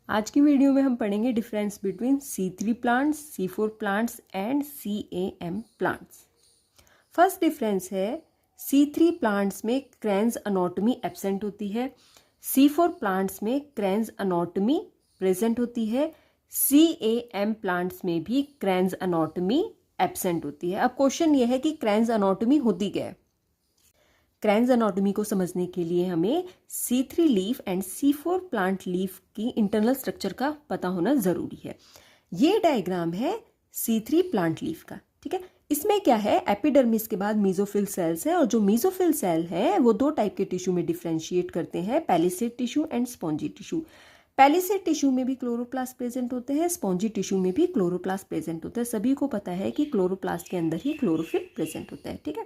आज की वीडियो में हम पढ़ेंगे difference between C3 plants, C4 plants and CAM plants. First difference है C3 प्लांट्स में क्रेन्स अनोटमी एब्सेंट होती है, C4 प्लांट्स में क्रेन्स अनोटमी प्रेजेंट होती है, CAM प्लांट्स में भी क्रेन्स अनोटमी एब्सेंट होती है। अब क्वेश्चन ये है कि क्रेन्स अनोटमी होती क्या है। क्रेन्स अनोटमी को समझने के लिए हमें C3 leaf and C4 plant leaf की इंटरनल स्ट्रक्चर का पता होना ज़रूरी है। ये डायग्राम है C3 प्लांट लीफ का, ठीक है। इसमें क्या है, एपिडर्मिस के बाद मीजोफिल सेल्स हैं और जो मीजोफिल सेल हैं वो दो टाइप के टिश्यू में डिफ्रेंशिएट करते हैं, palisade tissue and spongy tissue. Palisade tissue में भी क्लोरोप्लास्ट प्रेजेंट होते हैं, स्पॉन्जी टिश्यू में भी क्लोरोप्लास्ट प्रेजेंट होता है। सभी को पता है कि क्लोरोप्लास्ट के अंदर ही क्लोरोफिल प्रेजेंट होता है, ठीक है।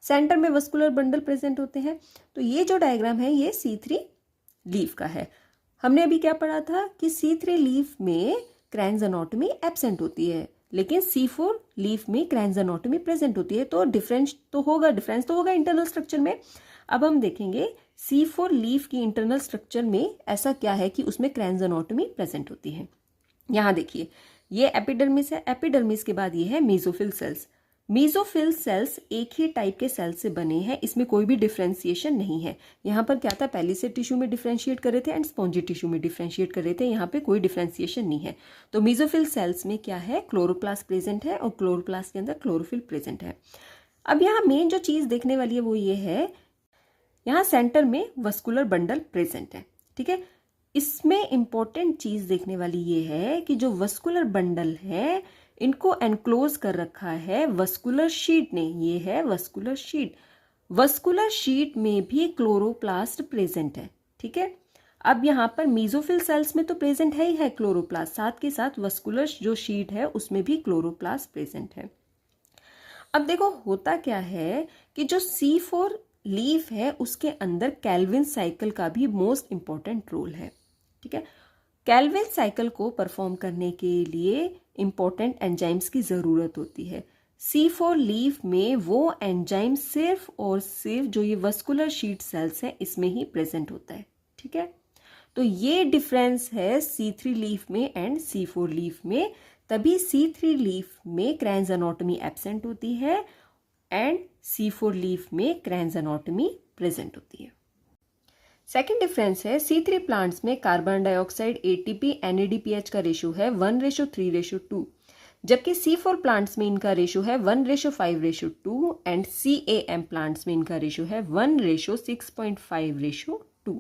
सेंटर में वस्कुलर बंडल प्रेजेंट होते हैं। तो ये जो डायग्राम है ये C3 लीफ का है। हमने अभी क्या पढ़ा था कि C3 लीफ में क्रेन्स अनोटमी एब्सेंट होती है, लेकिन C4 लीफ में क्रेन्स अनोटमी प्रेजेंट होती है। तो डिफरेंस तो होगा इंटरनल स्ट्रक्चर में। अब हम देखेंगे C4 लीफ की इंटरनल स्ट्रक्चर में ऐसा क्या है कि उसमें क्रेन्स अनोटमी प्रेजेंट होती है। यहाँ देखिए, ये एपिडर्मिस है, एपिडर्मिस के बाद ये है मेसोफिल सेल्स। मेसोफिल सेल्स एक ही टाइप के सेल्स से बने हैं, इसमें कोई भी डिफ्रेंशिएशन नहीं है। यहाँ पर क्या था, पैलिसेड टिश्यू में डिफ्रेंशिएट कर रहे थे एंड स्पॉन्जी टिश्यू में डिफ्रेंशिएट कर रहे थे। यहाँ पे कोई डिफ्रेंशिएशन नहीं है। तो मेसोफिल सेल्स में क्या है, क्लोरोप्लास्ट प्रेजेंट है और क्लोरोप्लास्ट के अंदर क्लोरोफिल प्रेजेंट है। अब यहाँ मेन जो चीज़ देखने वाली है वो ये है, यहाँ सेंटर में वस्कुलर बंडल प्रेजेंट है, ठीक है। इसमें इंपॉर्टेंट चीज़ देखने वाली ये है कि जो वस्कुलर बंडल है इनको एनक्लोज कर रखा है वस्कुलर शीट ने। ये है वस्कुलर शीट। वस्कुलर शीट में भी क्लोरोप्लास्ट प्रेजेंट है, ठीक है। अब यहाँ पर मेसोफिल सेल्स में तो प्रेजेंट है ही है क्लोरोप्लास्ट, साथ के साथ वस्कुलर जो शीट है उसमें भी क्लोरोप्लास्ट प्रेजेंट है। अब देखो होता क्या है कि जो C4 लीफ है उसके अंदर कैल्विन साइकिल का भी मोस्ट इंपॉर्टेंट रोल है, ठीक है। कैल्विन साइकिल को परफॉर्म करने के लिए इंपॉर्टेंट एंजाइम्स की ज़रूरत होती है। C4 लीफ में वो एंजाइम सिर्फ और सिर्फ जो ये वस्कुलर शीट सेल्स हैं इसमें ही प्रेजेंट होता है, ठीक है। तो ये डिफरेंस है C3 लीफ में एंड C4 लीफ में। तभी C3 लीफ में क्रेन्स अनोटमी एब्सेंट होती है एंड C4 लीफ में क्रेन्स अनोटमी प्रेजेंट होती है। सेकेंड डिफरेंस है, C3 प्लांट्स में कार्बन डाइऑक्साइड ATP NADPH का रेशो है 1:3:2, जबकि C4 प्लांट्स में इनका रेशो है 1:5:2 एंड CAM प्लांट्स में इनका रेशो है 1:6.5:2।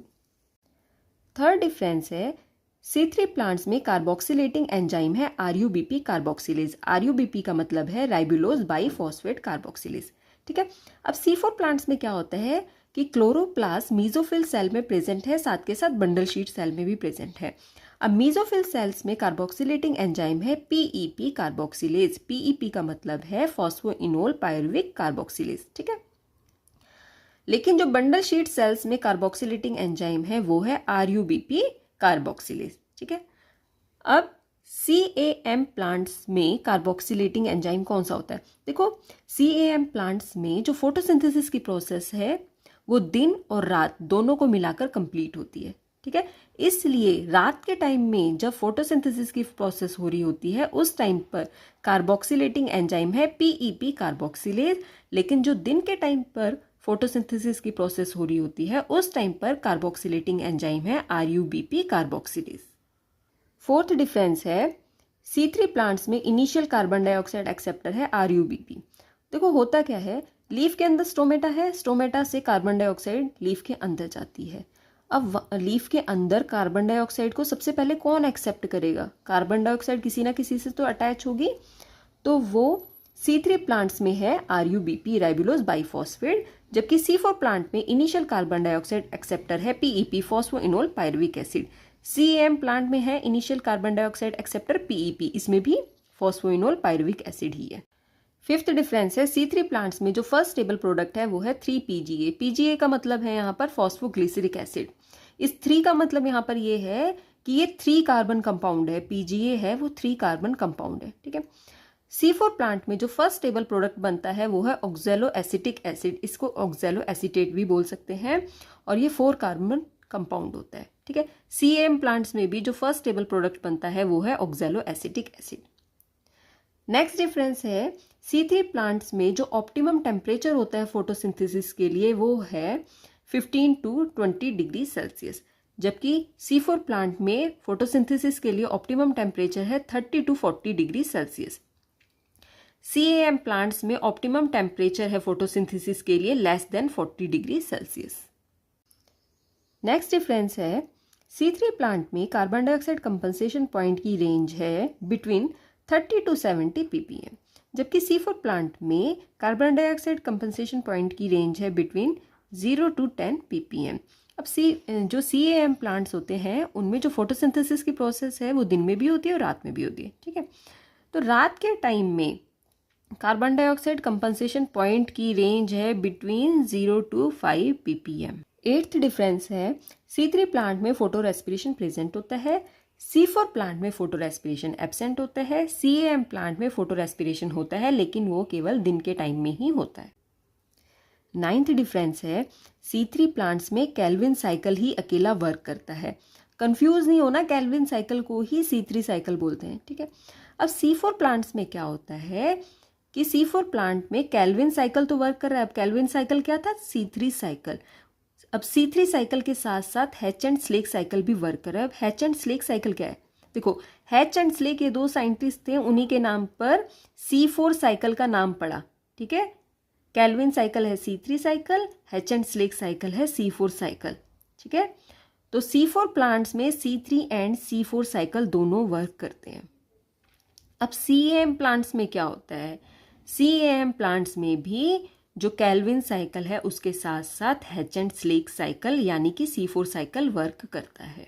थर्ड डिफरेंस है, C3 प्लांट्स में कार्बोक्सिलेटिंग एंजाइम है RUBP कार्बोक्सिलेज। RUBP का मतलब है राइबुलोज बाइफॉस्फेट कार्बोक्सिलेज, ठीक है। अब C4 प्लांट्स में क्या होता है कि क्लोरोप्लास्ट मेसोफिल सेल में प्रेजेंट है, साथ के साथ बंडल शीट सेल में भी प्रेजेंट है। अब मेसोफिल सेल्स में कार्बोक्सिलेटिंग एंजाइम है PEP कार्बोक्सिलेज। PEP का मतलब है फॉस्फोइनोल पायरुविक कार्बोक्सिलेज, ठीक है। लेकिन जो बंडल शीट सेल्स में कार्बोक्सिलेटिंग एंजाइम है वो है RUBP कार्बोक्सिलेज, ठीक है। अब CAM प्लांट्स में कार्बोक्सिलेटिंग एंजाइम कौन सा होता है, देखो CAM प्लांट्स में जो फोटोसिंथेसिस की प्रोसेस है वो दिन और रात दोनों को मिलाकर कंप्लीट होती है, ठीक है। इसलिए रात के टाइम में जब फोटोसिंथेसिस की प्रोसेस हो रही होती है उस टाइम पर कार्बोक्सिलेटिंग एंजाइम है PEP कार्बोक्सिलेज, लेकिन जो दिन के टाइम पर फोटोसिंथेसिस की प्रोसेस हो रही होती है उस टाइम पर कार्बोक्सिलेटिंग एंजाइम है RUBP कार्बोक्सिलेज। फोर्थ डिफरेंस है, C3 प्लांट्स में इनिशियल कार्बन डाइऑक्साइड एक्सेप्टर है RUBP। देखो होता क्या है, लीफ के अंदर स्टोमेटा है, स्टोमेटा से कार्बन डाइऑक्साइड लीफ के अंदर जाती है। अब लीफ के अंदर कार्बन डाइऑक्साइड को सबसे पहले कौन एक्सेप्ट करेगा, कार्बन डाइऑक्साइड किसी ना किसी से तो अटैच होगी, तो वो C3 प्लांट्स में है RUBP राइबुलोज बाइफॉस्फेट, जबकि C4 प्लांट में इनिशियल कार्बन डाइऑक्साइड एक्सेप्टर है PEP phosphoenol pyruvic acid. CAM plant में है initial carbon dioxide acceptor PEP, इसमें भी फॉस्फोइनोल पायरुविक एसिड ही है। फिफ्थ डिफरेंस है, C3 प्लांट्स में जो फर्स्ट स्टेबल प्रोडक्ट है वो है 3-PGA। PGA का मतलब है यहाँ पर फॉस्फोग्लिसरिक एसिड। इस 3 का मतलब यहाँ पर ये है कि ये 3 कार्बन कंपाउंड है, PGA है वो 3 कार्बन कंपाउंड है, ठीक है। C4 प्लांट में जो फर्स्ट स्टेबल प्रोडक्ट बनता है वो है ऑक्जेलो एसिटिक एसिड, इसको ऑक्जेलो एसिटेट भी बोल सकते हैं, और ये 4 कार्बन कंपाउंड होता है, ठीक है। CAM प्लांट्स में भी जो फर्स्ट स्टेबल प्रोडक्ट बनता है वो है oxalo acetic acid. Next difference है C3 प्लांट्स में जो ऑप्टिमम टेम्परेचर होता है फोटोसिंथेसिस के लिए वो है 15 to 20 डिग्री सेल्सियस, जबकि C4 प्लांट में फोटोसिंथेसिस के लिए ऑप्टिमम टेम्परेचर है 30 to 40 degree Celsius. CAM plants में ऑप्टिमम टेम्परेचर है फोटोसिंथेसिस के लिए less than 40 degree Celsius. Next difference है C3 प्लांट में कार्बन डाइऑक्साइड कंपनसेशन पॉइंट की रेंज है बिटवीन 30 to 70 ppm, जबकि C4 प्लांट में कार्बन डाइऑक्साइड कंपनसेशन पॉइंट की रेंज है बिटवीन 0 to 10 ppm। अब जो CAM प्लांट्स होते हैं उनमें जो फोटोसिंथेसिस की प्रोसेस है वो दिन में भी होती है और रात में भी होती है, ठीक है। तो रात के टाइम में कार्बन डाइऑक्साइड कंपनसेशन पॉइंट की रेंज है between 0 to 5 ppm। Eighth difference है C3 प्लांट में फोटो रेस्पिरेशन प्रेजेंट होता है, C4 प्लांट में फोटो रेस्पिरेशन एब्सेंट होता है। CAM प्लांट में फोटो रेस्पिरेशन होता है लेकिन वो केवल दिन के टाइम में ही होता है। नाइन्थ डिफरेंस है C3 प्लांट्स में केल्विन साइकिल ही अकेला वर्क करता है। कंफ्यूज नहीं होना, केल्विन साइकिल को ही C3 साइकिल बोलते हैं, ठीक है। अब C4 प्लांट्स में क्या होता है कि C4 प्लांट में केल्विन साइकिल तो वर्क कर रहा है। अब केल्विन साइकिल क्या था? C3 cycle. अब C3 साइकिल के साथ साथ हैच एंड स्लेक साइकिल भी वर्क कर रहा है। अब हैच एंड स्लेक साइकिल क्या है? देखो, हैच एंड स्लेक ये दो साइंटिस्ट थे, उन्हीं के नाम पर C4 साइकिल का नाम पड़ा, ठीक है। केल्विन साइकिल है C3 cycle, Hatch and Slack cycle है C4 साइकिल, ठीक है। तो C4 प्लांट्स में C3 एंड C4 साइकिल दोनों वर्क करते हैं। अब CAM प्लांट्स में क्या होता है? CAM प्लांट्स में भी जो केल्विन साइकिल है उसके साथ साथ हैच एंड स्लेक साइकिल यानी कि C4 साइकिल वर्क करता है।